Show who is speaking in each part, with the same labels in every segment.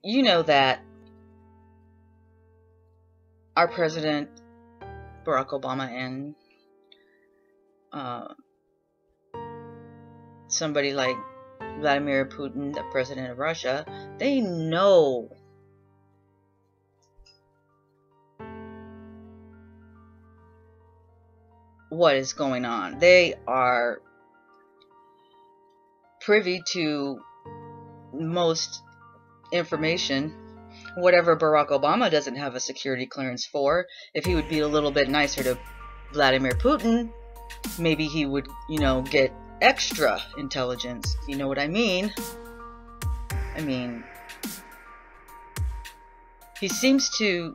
Speaker 1: you know that our president, Barack Obama, and somebody like Vladimir Putin, the president of Russia, they know what is going on. They are privy to most information. Whatever Barack Obama doesn't have a security clearance for, if he would be a little bit nicer to Vladimir Putin, maybe he would, get extra intelligence. You know what I mean? I mean, he seems to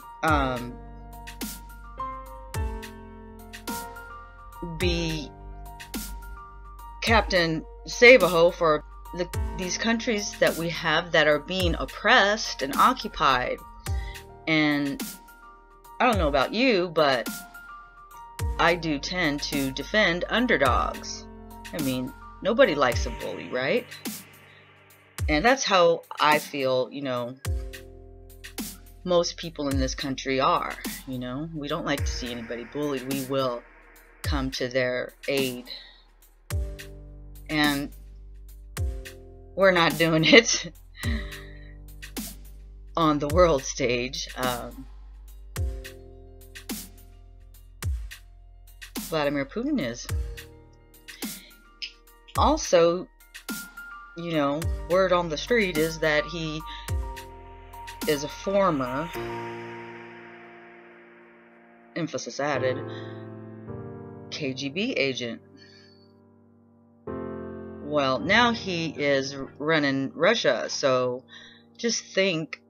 Speaker 1: be Captain Save-A-Ho for these countries that we have that are being oppressed and occupied. And I don't know about you, but I do tend to defend underdogs. I mean, nobody likes a bully, right? And that's how I feel, most people in this country are. We don't like to see anybody bullied. We will come to their aid. And we're not doing it on the world stage. Vladimir Putin is. Also, word on the street is that he is a former, emphasis added, KGB agent. Well, now he is running Russia, so just think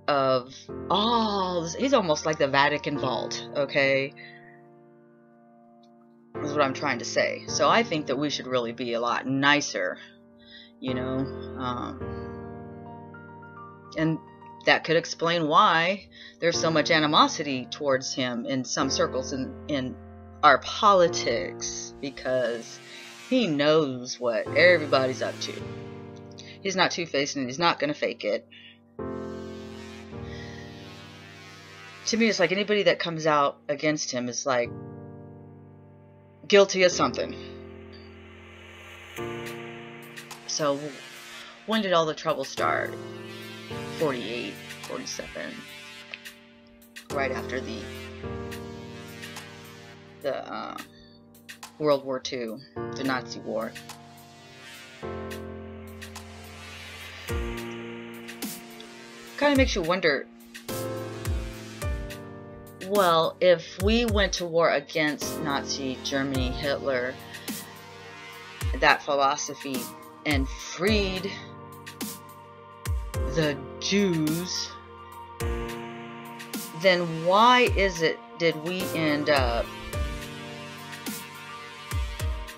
Speaker 1: of all this. He's almost like the Vatican vault, okay? Is what I'm trying to say. So I think that we should really be a lot nicer, and that could explain why there's so much animosity towards him in some circles in our politics, because he knows what everybody's up to. He's not two-faced and he's not going to fake it. To me, it's like anybody that comes out against him is like guilty of something. So when did all the trouble start? 48, 47. Right after the World War II, the Nazi War. Kind of makes you wonder, well, if we went to war against Nazi Germany, Hitler, that philosophy, and freed the Jews, then why did we end up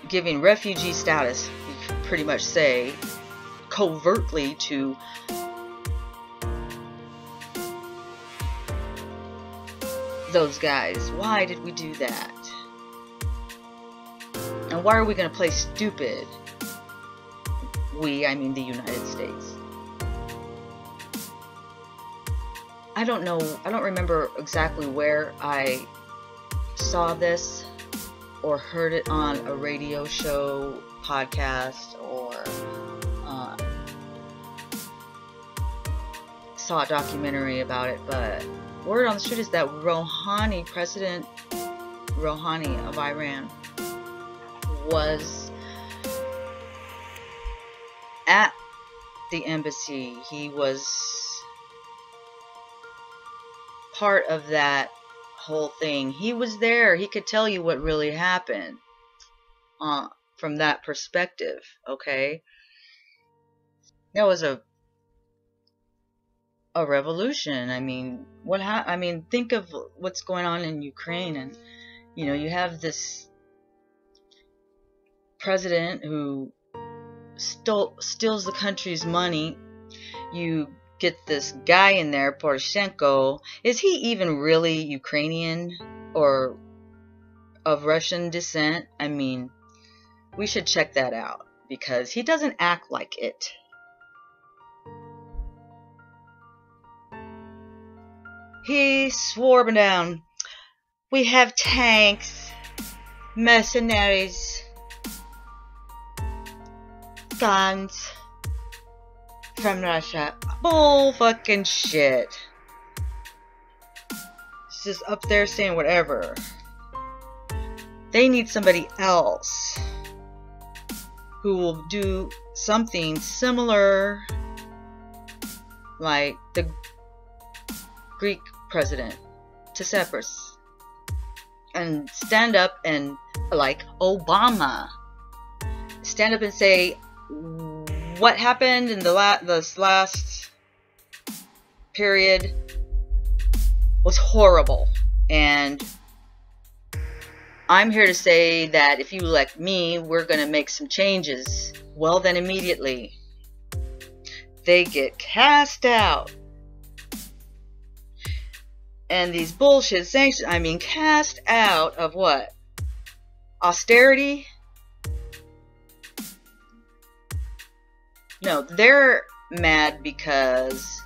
Speaker 1: giving refugee status, you could pretty much say, covertly to those guys? Why did we do that? And why are we going to play stupid? We, I mean the United States. I don't know, I don't remember exactly where I saw this or heard it on a radio show, podcast, or saw a documentary about it, but word on the street is that Rouhani, President Rouhani of Iran, was at the embassy. He was part of that whole thing. He was there. He could tell you what really happened from that perspective. Okay, that was a revolution. I mean, think of what's going on in Ukraine, and you have this president who steals the country's money. You get this guy in there, Poroshenko. Is he even really Ukrainian or of Russian descent? I mean, we should check that out, because he doesn't act like it. He swore me down. We have tanks, mercenaries, guns from Russia. Bull fucking shit. It's just up there saying whatever. They need somebody else who will do something similar like the Greek president, Tsipras, and stand up and, like Obama, stand up and say what happened in this last period was horrible, and I'm here to say that if you elect me, we're going to make some changes. Well, then immediately they get cast out. And these bullshit sanctions, I mean, cast out of what? Austerity? No, they're mad because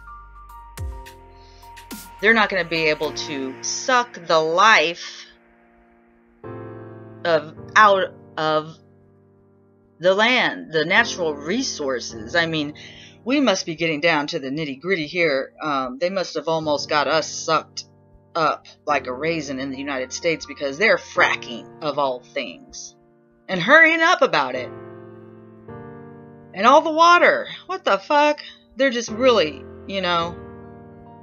Speaker 1: they're not going to be able to suck the life out of the land, the natural resources. I mean, we must be getting down to the nitty gritty here. They must have almost got us sucked up like a raisin in the United States, because they're fracking of all things and hurrying up about it. And all the water, what the fuck? They're just really,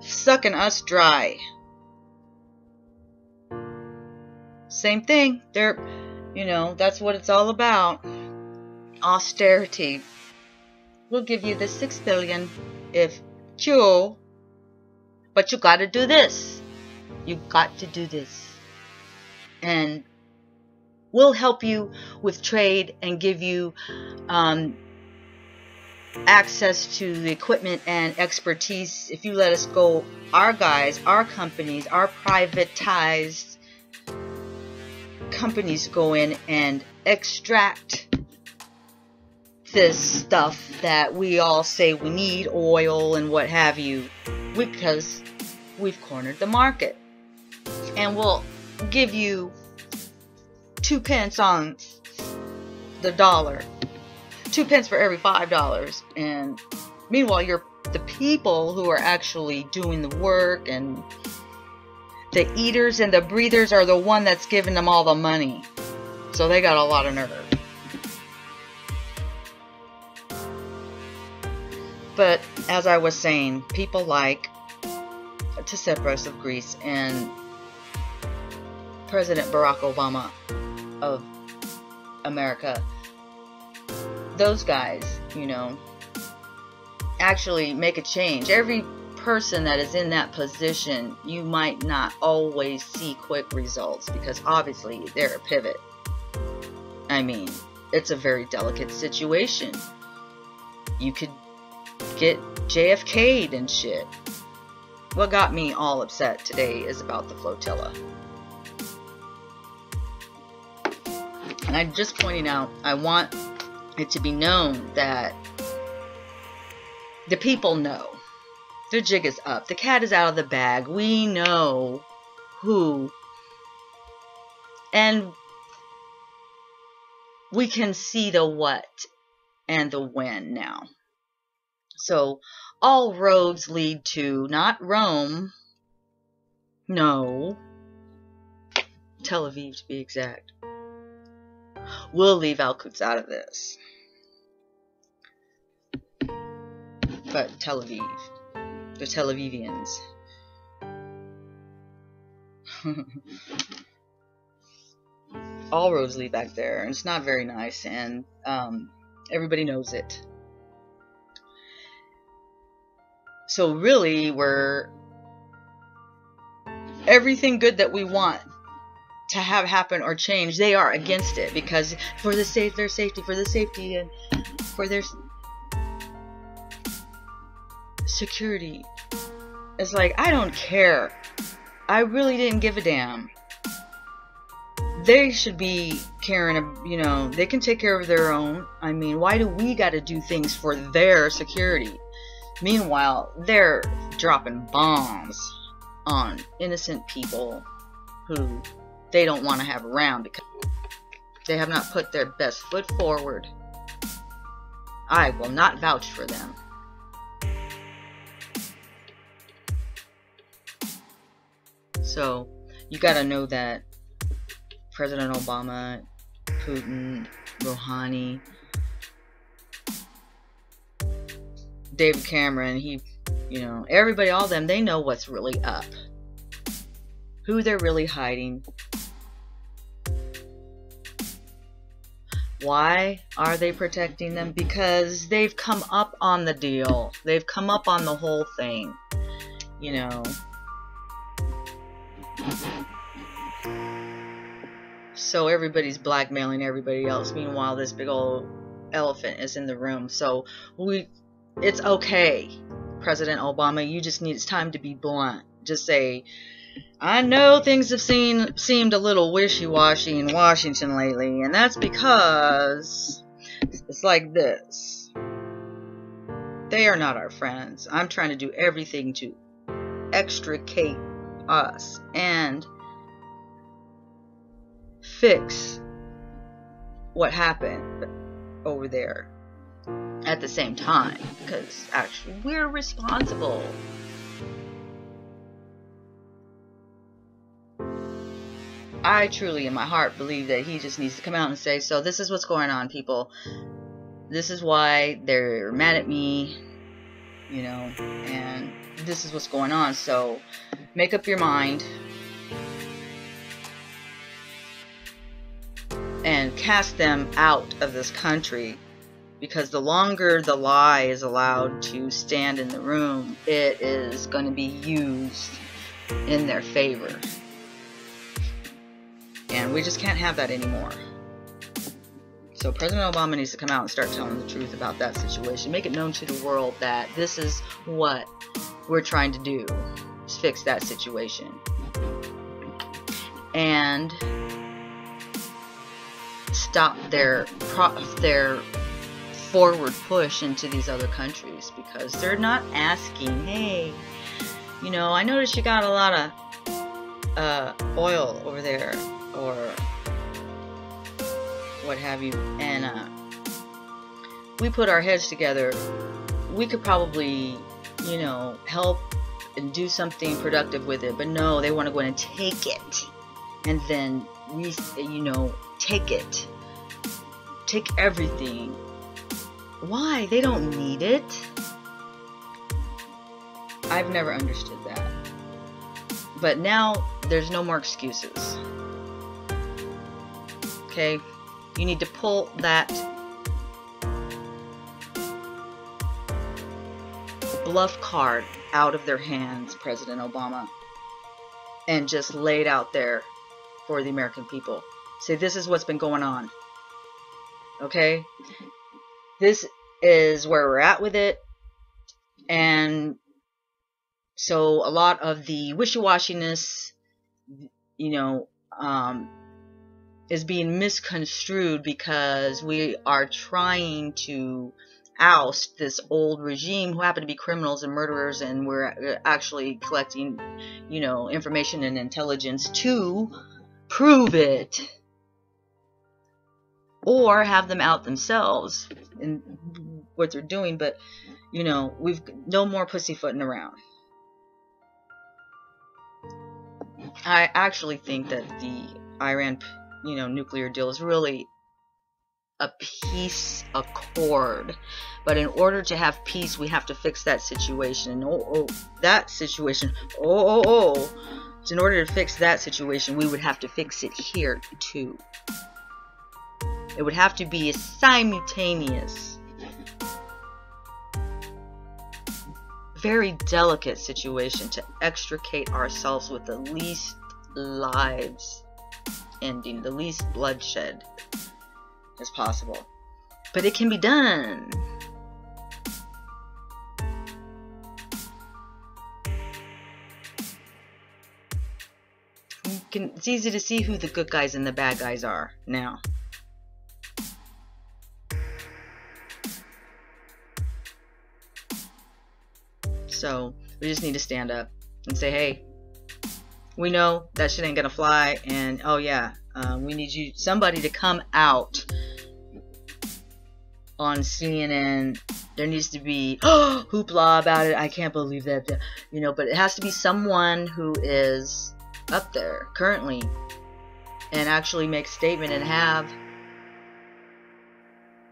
Speaker 1: sucking us dry. Same thing. They're, that's what it's all about. Austerity. We'll give you the $6 billion if you, but you got to do this. You got to do this. And we'll help you with trade and give you access to the equipment and expertise if you let us go. Our guys, our companies, our privatized companies go in and extract this stuff that we all say we need, oil and what have you, because we've cornered the market. And we'll give you 2 pence on the dollar, 2 pence for every $5. And meanwhile, the people who are actually doing the work and the eaters and the breathers are the one that's giving them all the money. So they got a lot of nerve. But as I was saying, people like Tsipras of Greece and President Barack Obama of America, those guys, actually make a change. Every person that is in that position, you might not always see quick results, because obviously they're a pivot. I mean, it's a very delicate situation. You could get JFK'd and shit. What got me all upset today is about the flotilla. And I'm just pointing out, I want it to be known that the people know. The jig is up. The cat is out of the bag. We know who. And we can see the what and the when now. So all roads lead to not Rome. No. Tel Aviv, to be exact. We'll leave Al-Quds out of this. But Tel Aviv. The Tel Avivians. All roads lead back there, and it's not very nice, and everybody knows it. So really, everything good that we want to have happen or change, they are against it, because for their safety, and for their security. It's like, I don't care. I really didn't give a damn. They should be caring, they can take care of their own. I mean, why do we got to do things for their security? Meanwhile, they're dropping bombs on innocent people who they don't want to have around because they have not put their best foot forward. I will not vouch for them. So you gotta know that President Obama, Putin, Rouhani, David Cameron, everybody, all of them, they know what's really up. Who they're really hiding. Why are they protecting them? Because they've come up on the deal. They've come up on the whole thing. So everybody's blackmailing everybody else. Meanwhile, this big old elephant is in the room. So it's okay, President Obama. It's time to be blunt. Just say, I know things have seemed a little wishy-washy in Washington lately, and that's because it's like this. They are not our friends. I'm trying to do everything to extricate us and fix what happened over there at the same time, because actually we're responsible. I truly in my heart believe that he just needs to come out and say, so this is what's going on, people. This is why they're mad at me, and this is what's going on. So make up your mind and cast them out of this country, because the longer the lie is allowed to stand in the room, it is going to be used in their favor. And we just can't have that anymore. So President Obama needs to come out and start telling the truth about that situation. Make it known to the world that this is what we're trying to do, is fix that situation. And stop their forward push into these other countries, because they're not asking, hey, I noticed you got a lot of oil over there, or what have you, and we put our heads together, we could probably help and do something productive with it. But no, they want to go in and take it, and then take everything. Why? They don't need it. I've never understood that. But now there's no more excuses. Okay? You need to pull that bluff card out of their hands, President Obama, and just lay it out there for the American people. Say, this is what's been going on. Okay? This is where we're at with it. And so a lot of the wishy-washiness, is being misconstrued, because we are trying to oust this old regime who happen to be criminals and murderers, and we're actually collecting, information and intelligence to prove it, or have them out themselves in what they're doing. But we've no more pussyfooting around. I actually think that the Iran nuclear deal is really a peace accord, but in order to have peace, we have to fix that situation. That situation. In order to fix that situation, we would have to fix it here too. It would have to be a simultaneous, very delicate situation to extricate ourselves with the least lives ending, the least bloodshed as possible. But it can be done. It's easy to see who the good guys and the bad guys are now. So we just need to stand up and say, hey, We know that shit ain't gonna fly, and oh yeah, we need somebody to come out on CNN. There needs to be hoopla about it. I can't believe that, you know, but it has to be someone who is up there currently and actually make a statement and have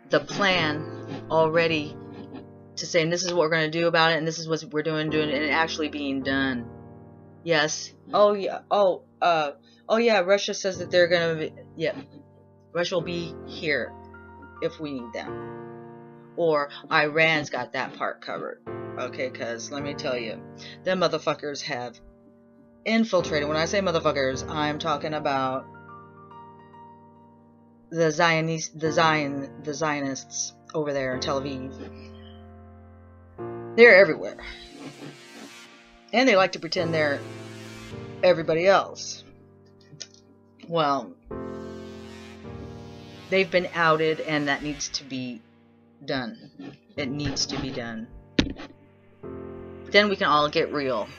Speaker 1: the plan already to say, and this is what we're going to do about it, and this is what we're doing, and it actually being done. Yes. Oh yeah. Oh yeah. Russia says that they're going to be, yeah. Russia will be here if we need them. Or Iran's got that part covered. Okay, because let me tell you, them motherfuckers have infiltrated. When I say motherfuckers, I'm talking about the Zionists over there in Tel Aviv. They're everywhere. And they like to pretend they're everybody else. Well, they've been outed, and that needs to be done. It needs to be done. Then we can all get real.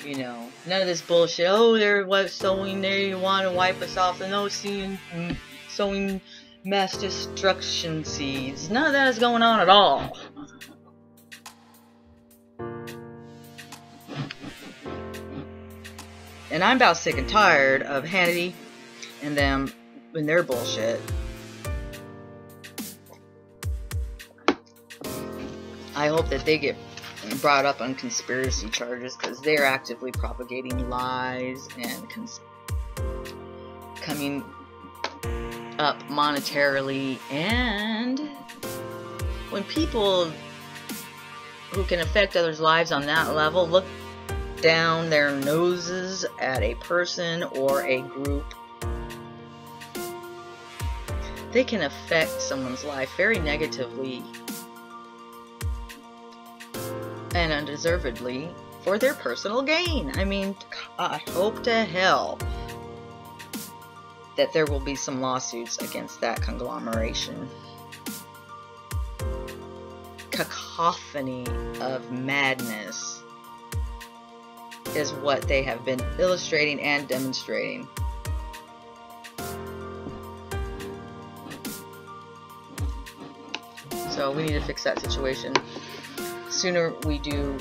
Speaker 1: You know, none of this bullshit. Oh, they're sowing, they want to wipe us off, and no sowing mass destruction seeds. None of that is going on at all. And I'm about sick and tired of Hannity and them and their bullshit. I hope that they get brought up on conspiracy charges, because they're actively propagating lies and coming up monetarily. And when people who can affect others' lives on that level look down their noses at a person or a group, they can affect someone's life very negatively and undeservedly for their personal gain. I mean, I hope to hell that there will be some lawsuits against that conglomeration. Cacophony of madness is what they have been illustrating and demonstrating. So we need to fix that situation. Sooner we do,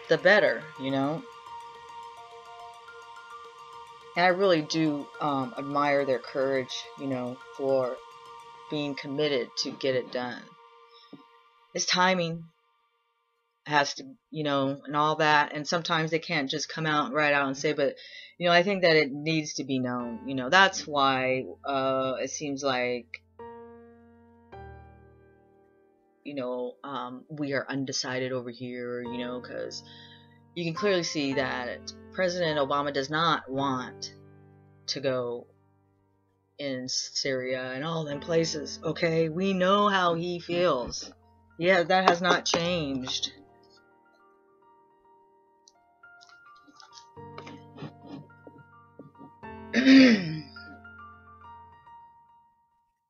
Speaker 1: the better, you know. And I really do admire their courage, you know, for being committed to get it done. It's timing. It has to, you know, and all that. And sometimes they can't just come out right out and say, but, you know, I think that it needs to be known. You know, that's why it seems like, you know, we are undecided over here, you know, because you can clearly see that President Obama does not want to go in Syria and all them places, okay? We know how he feels. Yeah, that has not changed.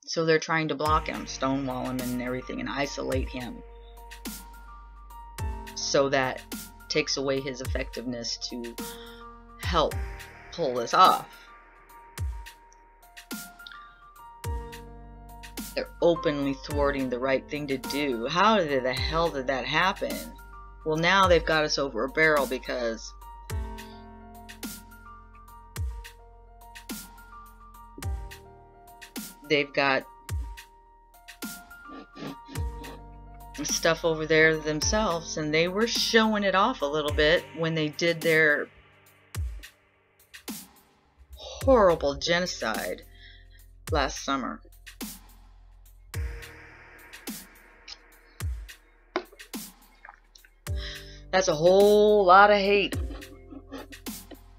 Speaker 1: So they're trying to block him, stonewall him and everything, and isolate him. So that takes away his effectiveness to help pull this off. They're openly thwarting the right thing to do. How the hell did that happen? Well, now they've got us over a barrel because they've got stuff over there themselves, and they were showing it off a little bit when they did their horrible genocide last summer. That's a whole lot of hate.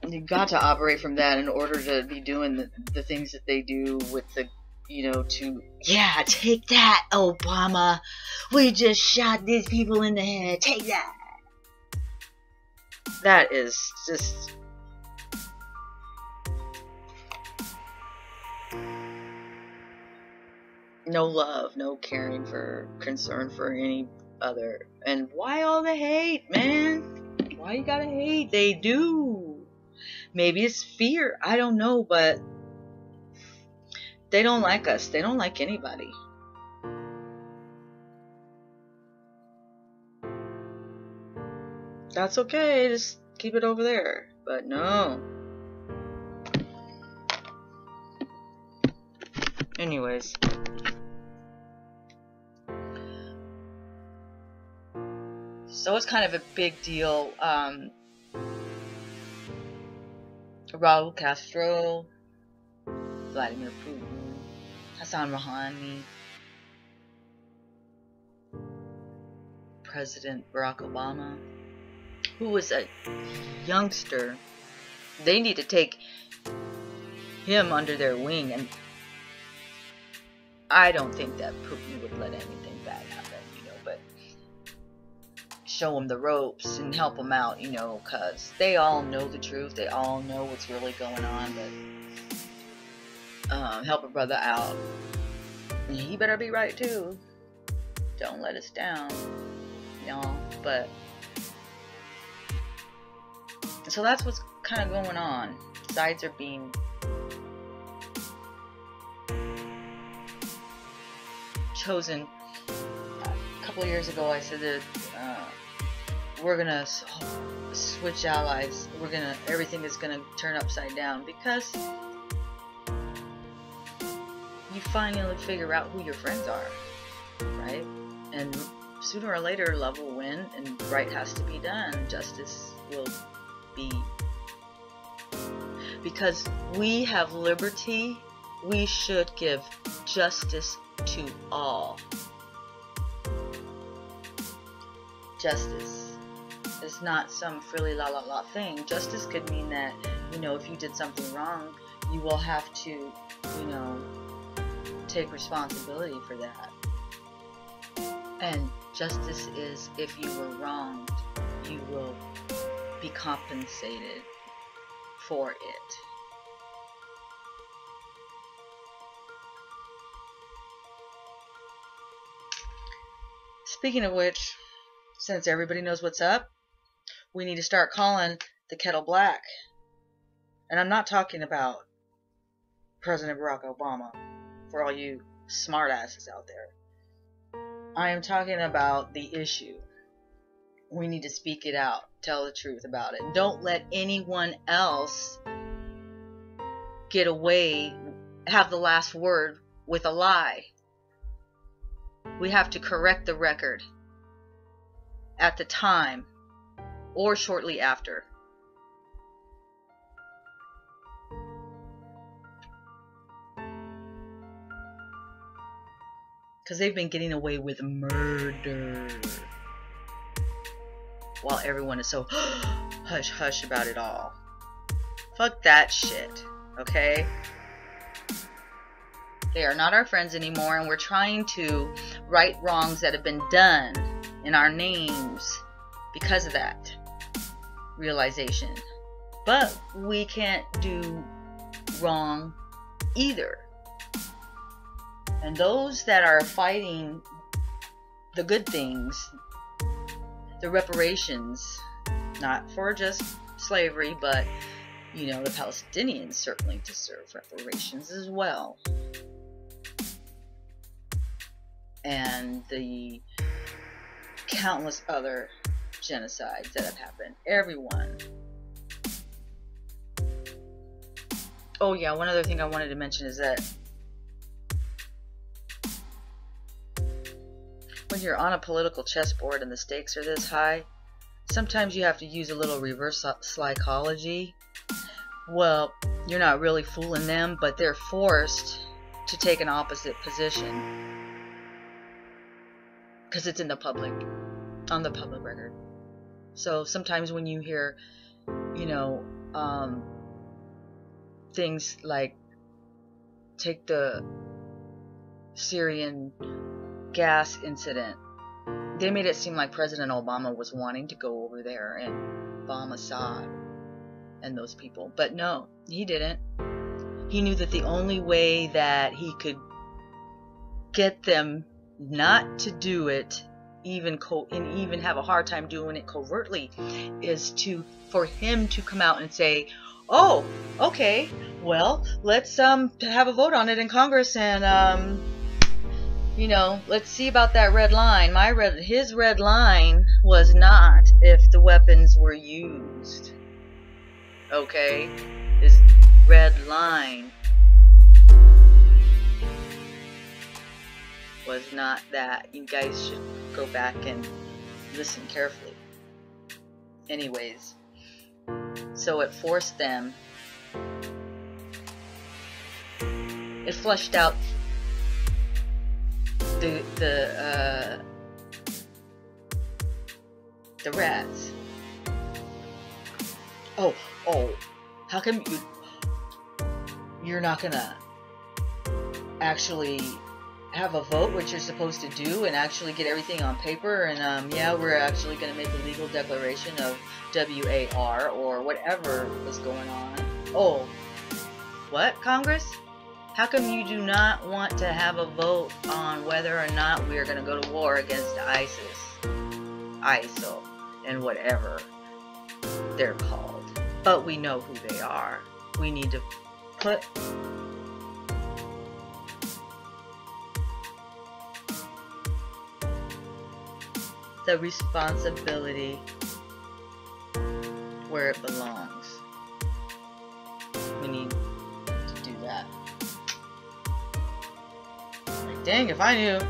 Speaker 1: You've got to operate from that in order to be doing the things that they do with the, you know, to, yeah, take that, Obama. We just shot these people in the head. Take that. That is just... no love, no caring for, concern for any other. And why all the hate, man? Why you gotta hate? They do. Maybe it's fear. I don't know, but they don't like us. They don't like anybody. That's okay. Just keep it over there. But no. Anyways. So it's kind of a big deal. Raul Castro, Vladimir Putin, Hassan Rouhani, President Barack Obama, who was a youngster. They need to take him under their wing, and I don't think that Putin would let anything bad happen, but show him the ropes and help him out, because they all know the truth. They all know what's really going on, but help a brother out. And he better be right too. Don't let us down, y'all. But so that's what's kind of going on. Sides are being chosen. A couple of years ago, I said that we're gonna switch allies. Everything is gonna turn upside down, because you finally figure out who your friends are, right? And sooner or later, love will win, and right has to be done. Justice will be, because we have liberty. We should give justice to all. Justice is not some frilly la la la thing. Justice could mean that, if you did something wrong, you will have to, take responsibility for that. And justice is, if you were wronged, you will be compensated for it. Speaking of which, since everybody knows what's up, we need to start calling the kettle black. And I'm not talking about President Barack Obama, for all you smartasses out there. I am talking about the issue. We need to speak it out, tell the truth about it. Don't let anyone else get away, have the last word with a lie. We have to correct the record at the time or shortly after. Because they've been getting away with murder, while everyone is so hush hush about it all. Fuck that shit, okay? They are not our friends anymore, and we're trying to right wrongs that have been done in our names because of that realization. But we can't do wrong either. And those that are fighting the good things, the reparations, not for just slavery, but, the Palestinians certainly deserve reparations as well. And the countless other genocides that have happened. Everyone. Oh yeah, one other thing I wanted to mention is that when you're on a political chessboard and the stakes are this high, sometimes you have to use a little reverse psychology. Well, you're not really fooling them, but they're forced to take an opposite position. Because it's in the public, on the public record. So sometimes when you hear, things like, take the Syrian gas incident, they made it seem like President Obama was wanting to go over there and bomb Assad and those people. But no, he didn't. He knew that the only way that he could get them not to do it even have a hard time doing it covertly, is for him to come out and say, oh, okay, well, let's have a vote on it in Congress, and let's see about that red line. His red line was not if the weapons were used. Okay? His red line was not that. You guys should go back and listen carefully. Anyways, so it forced them. It flushed out the rats. Oh, how come you're not gonna actually have a vote, which you're supposed to do, and actually get everything on paper, and yeah, we're actually gonna make a legal declaration of WAR or whatever was going on. Oh, what, Congress? How come you do not want to have a vote on whether or not we are going to go to war against ISIL, and whatever they're called? But we know who they are. We need to put the responsibility where it belongs. We need to do that. Like, dang, if I knew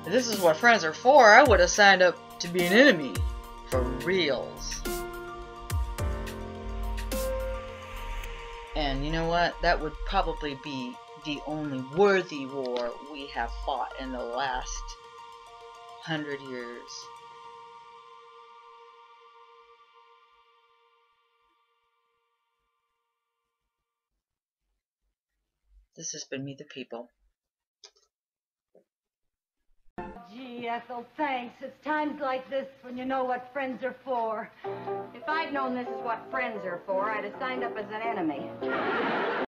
Speaker 1: this is what friends are for, I would have signed up to be an enemy. For reals. And you know what? That would probably be the only worthy war we have fought in the last 100 years. This has been Me the People.
Speaker 2: Gee, Ethel, thanks. It's times like this when you know what friends are for.
Speaker 3: If I'd known this is what friends are for, I'd have signed up as an enemy.